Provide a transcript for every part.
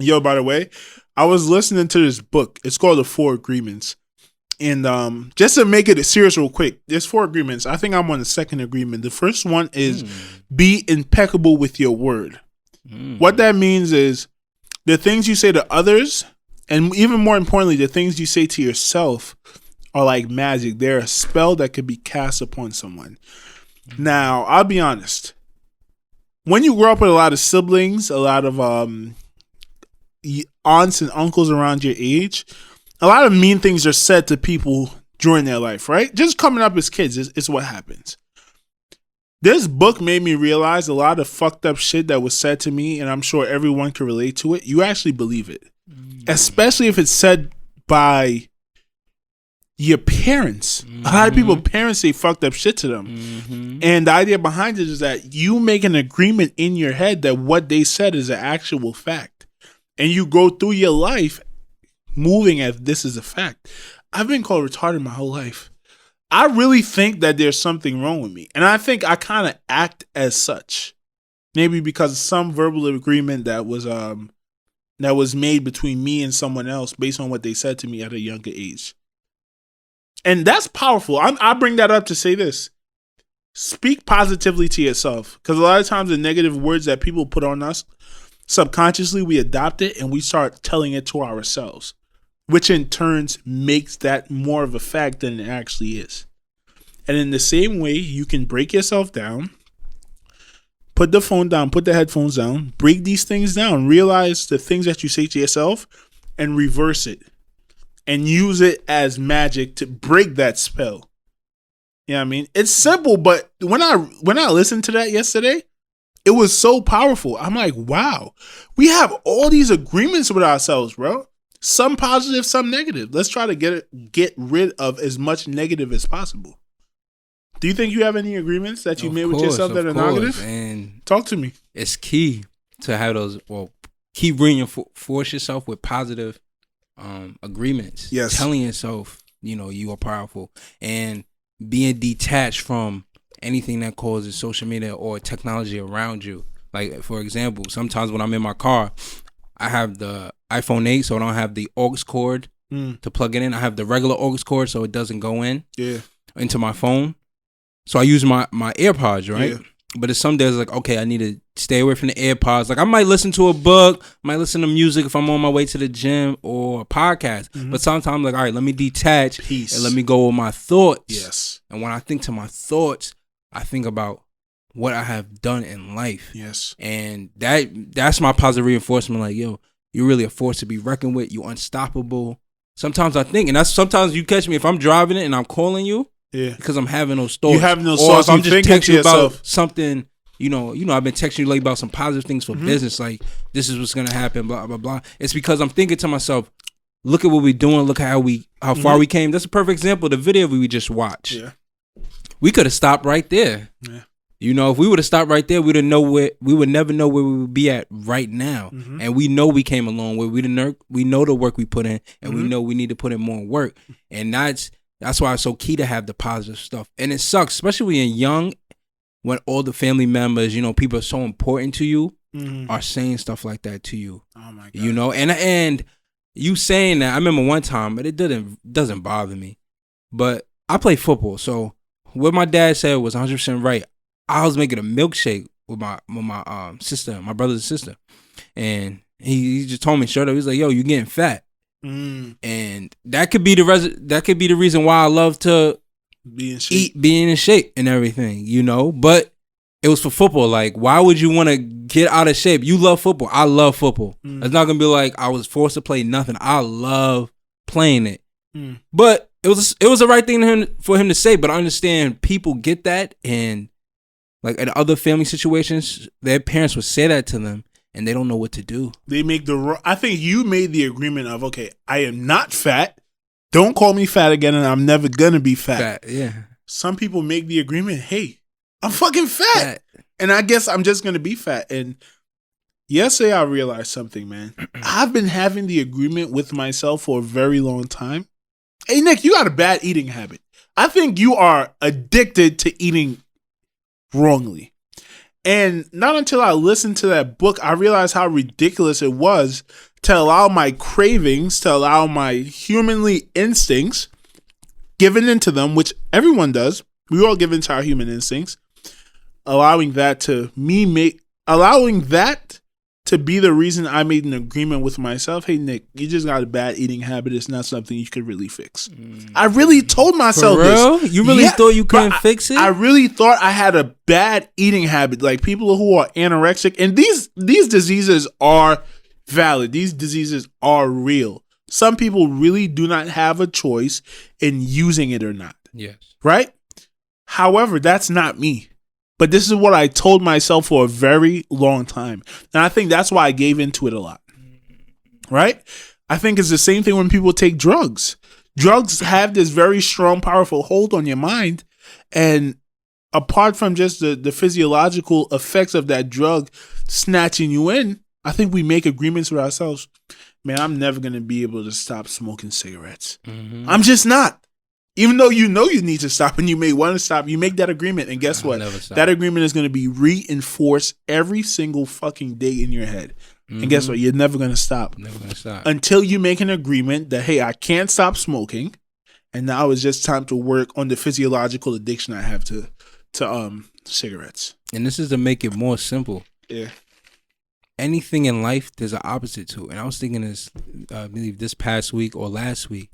Yo, by the way, I was listening to this book. It's called The Four Agreements. And just to make it serious real quick, there's 4 agreements. I think I'm on the second agreement. The first one is be impeccable with your word. What that means is the things you say to others, and even more importantly, the things you say to yourself are like magic. They're a spell that could be cast upon someone. Now, I'll be honest. When you grow up with a lot of siblings, a lot of aunts and uncles around your age, a lot of mean things are said to people during their life, right? Just coming up as kids is what happens. This book made me realize a lot of fucked up shit that was said to me, and I'm sure everyone can relate to it. You actually believe it. Especially if it's said by your parents. A lot of people, parents say fucked up shit to them. And the idea behind it is that you make an agreement in your head that what they said is an actual fact. And you go through your life moving as this is a fact. I've been called retarded my whole life. I really think that there's something wrong with me. And I think I kind of act as such. Maybe because of some verbal agreement that was made between me and someone else based on what they said to me at a younger age. And that's powerful. I bring that up to say this. Speak positively to yourself. Because a lot of times the negative words that people put on us, subconsciously we adopt it and we start telling it to ourselves. Which in turns makes that more of a fact than it actually is. And in the same way, you can break yourself down. Put the phone down. Put the headphones down. Break these things down. Realize the things that you say to yourself and reverse it. And use it as magic to break that spell. You know what I mean? It's simple, but when I listened to that yesterday, it was so powerful. I'm like, wow. We have all these agreements with ourselves, bro. Some positive, some negative. Let's try to get rid of as much negative as possible. Do you think you have any agreements that you made with yourself that are negative? And talk to me. It's key to have those. Well, keep reinforce yourself with positive agreements. Yes. Telling yourself, you are powerful, and being detached from anything that causes social media or technology around you. Like, for example, sometimes when I'm in my car, I have the iPhone 8, so I don't have the aux cord to plug it in. I have the regular aux cord, so it doesn't go into my phone. So I use my AirPods, right? Yeah. But it's some days like, okay, I need to stay away from the AirPods. Like, I might listen to a book, might listen to music if I'm on my way to the gym or a podcast. But sometimes, like, all right, let me detach and let me go with my thoughts. Yes. And when I think to my thoughts, I think about what I have done in life. Yes. And that's my positive reinforcement. Like, yo, you're really a force to be reckoned with. You're unstoppable. Sometimes I think, and that's sometimes you catch me if I'm driving it and I'm calling you. Yeah. Because I'm having those thoughts. You having those or thoughts. If I'm just texting you about yourself. something, I've been texting you lately about some positive things for business. Like, this is what's going to happen, blah, blah, blah. It's because I'm thinking to myself, look at what we're doing. Look at how far we came. That's a perfect example. The video we just watched. Yeah. We could have stopped right there. Yeah. If we would have stopped right there, we would never know where we would be at right now. And we know we came a long way. We know the work we put in, and we know we need to put in more work. And that's why it's so key to have the positive stuff. And it sucks, especially when you're young, when all the family members, people are so important to you, are saying stuff like that to you. Oh my God. And you saying that, I remember one time, but it doesn't bother me. But I play football, so what my dad said was 100% right. I was making a milkshake with my sister, my brother's sister, and he just told me straight up. He's like, "Yo, you getting fat," and that could be the reason why I love to eat, being in shape and everything, But it was for football. Like, why would you want to get out of shape? You love football. I love football. It's not gonna be like I was forced to play nothing. I love playing it, but it was the right thing for him to say. But I understand people get that and. Like, in other family situations, their parents would say that to them, and they don't know what to do. I think you made the agreement of, okay, I am not fat. Don't call me fat again, and I'm never going to be fat. Yeah. Some people make the agreement, hey, I'm fucking fat. And I guess I'm just going to be fat. And yesterday I realized something, man. I've been having the agreement with myself for a very long time. Hey, Nick, you got a bad eating habit. I think you are addicted to eating wrongly. And not until I listened to that book, I realized how ridiculous it was to allow my cravings, to allow my humanly instincts given into them, which everyone does. We all give into our human instincts. Allowing that to be the reason I made an agreement with myself. Hey, Nick, you just got a bad eating habit. It's not something you could really fix. I really told myself For real? this. You really thought you couldn't fix it? I really thought I had a bad eating habit. Like people who are anorexic, and these diseases are valid. These diseases are real. Some people really do not have a choice in using it or not. Yes. Right? However, that's not me. But this is what I told myself for a very long time. And I think that's why I gave into it a lot. Right? I think it's the same thing when people take drugs. Drugs have this very strong, powerful hold on your mind. And apart from just the physiological effects of that drug snatching you in, I think we make agreements with ourselves. Man, I'm never going to be able to stop smoking cigarettes. Mm-hmm. I'm just not. Even though you know you need to stop and you may want to stop, you make that agreement. And guess what? That agreement is going to be reinforced every single fucking day in your head. Mm-hmm. And guess what? You're never going to stop. Never going to stop. Until you make an agreement that, hey, I can't stop smoking. And now it's just time to work on the physiological addiction I have to cigarettes. And this is to make it more simple. Yeah. Anything in life, there's an opposite to. And I was thinking this, I believe this past week or last week.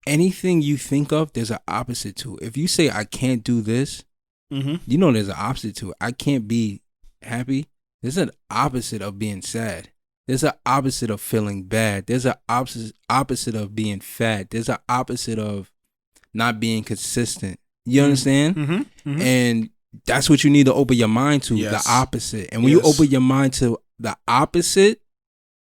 Anything you think of, there's an opposite to. If you say, I can't do this, mm-hmm. you know there's an opposite to it. I can't be happy. There's an opposite of being sad. There's an opposite of feeling bad. There's an opposite of being fat. There's an opposite of not being consistent. You understand? Mm-hmm. Mm-hmm. And that's what you need to open your mind to, the opposite. And when you open your mind to the opposite,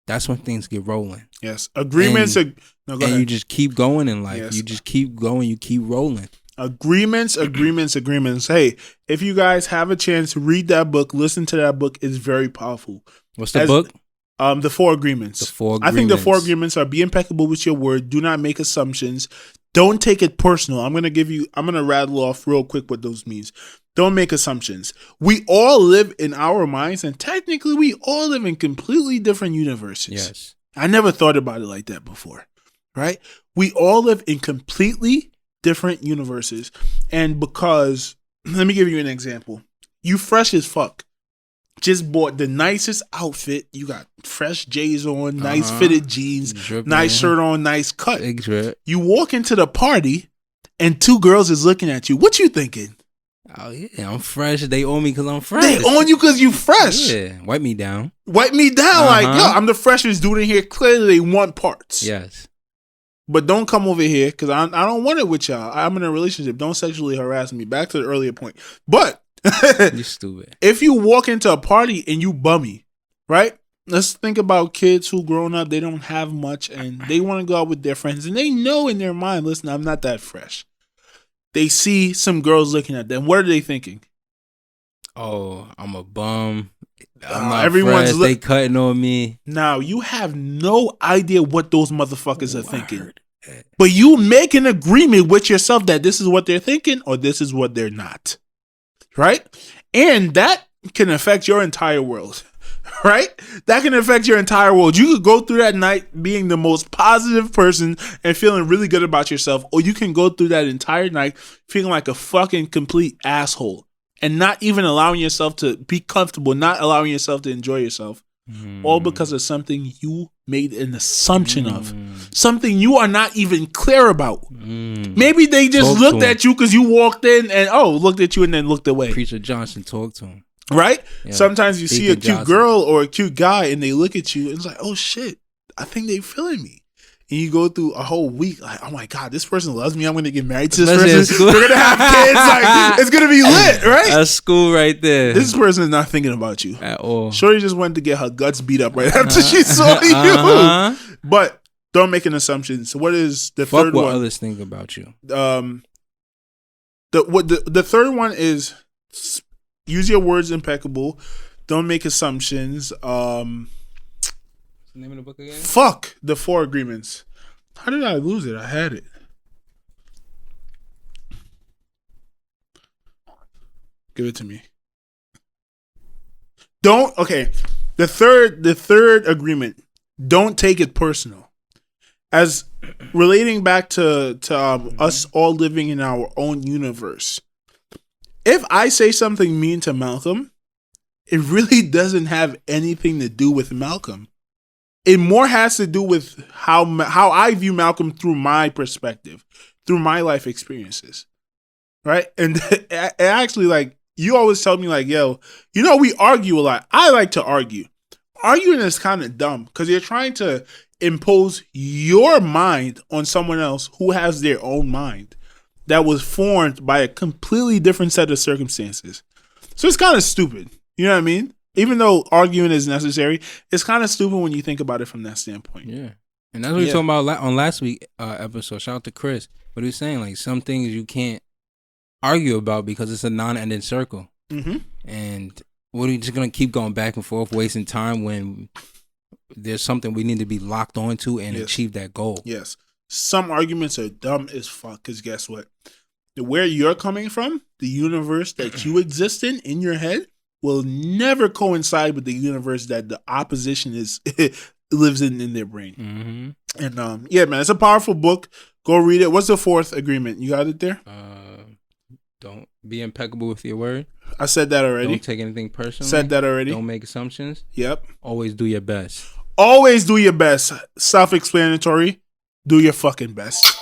that's when things get rolling. Yes. Agreements. And you just keep going in life. Yes. You just keep going. You keep rolling. Agreements. Hey, if you guys have a chance, read that book. Listen to that book. It's very powerful. What's the book? The 4 Agreements. The 4 Agreements. I think the 4 Agreements are: be impeccable with your word. Do not make assumptions. Don't take it personal. I'm going to rattle off real quick what those means. Don't make assumptions. We all live in our minds, and technically we all live in completely different universes. Yes. I never thought about it like that before, right? We all live in completely different universes. And because, let me give you an example. You fresh as fuck. Just bought the nicest outfit. You got fresh J's on, nice fitted jeans, nice shirt on, nice cut. You walk into the party and 2 girls is looking at you. What you thinking? Oh, yeah, I'm fresh. They own me because I'm fresh. They own you because you fresh. Yeah, wipe me down. Like, yo, I'm the freshest dude in here. Clearly, they want parts. Yes. But don't come over here because I don't want it with y'all. I'm in a relationship. Don't sexually harass me. Back to the earlier point. But you stupid. If you walk into a party and you bummy, right? Let's think about kids who grown up, they don't have much and they want to go out with their friends and they know in their mind, listen, I'm not that fresh. They see some girls looking at them. What are they thinking? Oh, I'm a bum. I'm not everyone's fresh. They cutting on me. Now, you have no idea what those motherfuckers are thinking. But you make an agreement with yourself that this is what they're thinking or this is what they're not. Right? And that can affect your entire world. Right? That can affect your entire world. You could go through that night being the most positive person and feeling really good about yourself, or you can go through that entire night feeling like a fucking complete asshole and not even allowing yourself to be comfortable, not allowing yourself to enjoy yourself, all because of something you made an assumption of, something you are not even clear about. Maybe they just looked at you because you walked in and looked at you and then looked away. Preacher Johnson, talk to him. Right? Yeah. Sometimes you see a cute girl or a cute guy and they look at you and it's like, oh shit, I think they feeling me. And you go through a whole week like, oh my God, this person loves me. I'm going to get married to this person. We're going to have kids. Like, it's going to be lit, right? That's school right there. This person is not thinking about you. At all. Shorty just wanted to get her guts beat up right after she saw you. But don't make an assumption. So what is the third one? What others think about you? The third one is... use your words impeccable. Don't make assumptions. What's the name of the book again? Fuck the 4 Agreements. How did I lose it? I had it. Give it to me. The third agreement. don't take it personal. As relating back to us all living in our own universe. If I say something mean to Malcolm, it really doesn't have anything to do with Malcolm. It more has to do with how I view Malcolm through my perspective, through my life experiences, right? And actually, like, you always tell me, like, yo, we argue a lot. I like to argue. Arguing is kind of dumb because you're trying to impose your mind on someone else who has their own mind that was formed by a completely different set of circumstances. So it's kind of stupid. You know what I mean? Even though arguing is necessary, it's kind of stupid when you think about it from that standpoint. Yeah. And that's what we were talking about on last week's episode. Shout out to Chris. But he was saying, like, some things you can't argue about because it's a non-ending circle. Mm-hmm. And what are you just going to keep going back and forth, wasting time when there's something we need to be locked onto and achieve that goal? Yes. Some arguments are dumb as fuck because guess what? Where you're coming from, the universe that you exist in your head, will never coincide with the universe that the opposition lives in their brain. Mm-hmm. And yeah, man, it's a powerful book. Go read it. What's the fourth agreement? You got it there? Don't be impeccable with your word. I said that already. Don't take anything personally. Said that already. Don't make assumptions. Yep. Always do your best. Always do your best. Self-explanatory. Do your fucking best.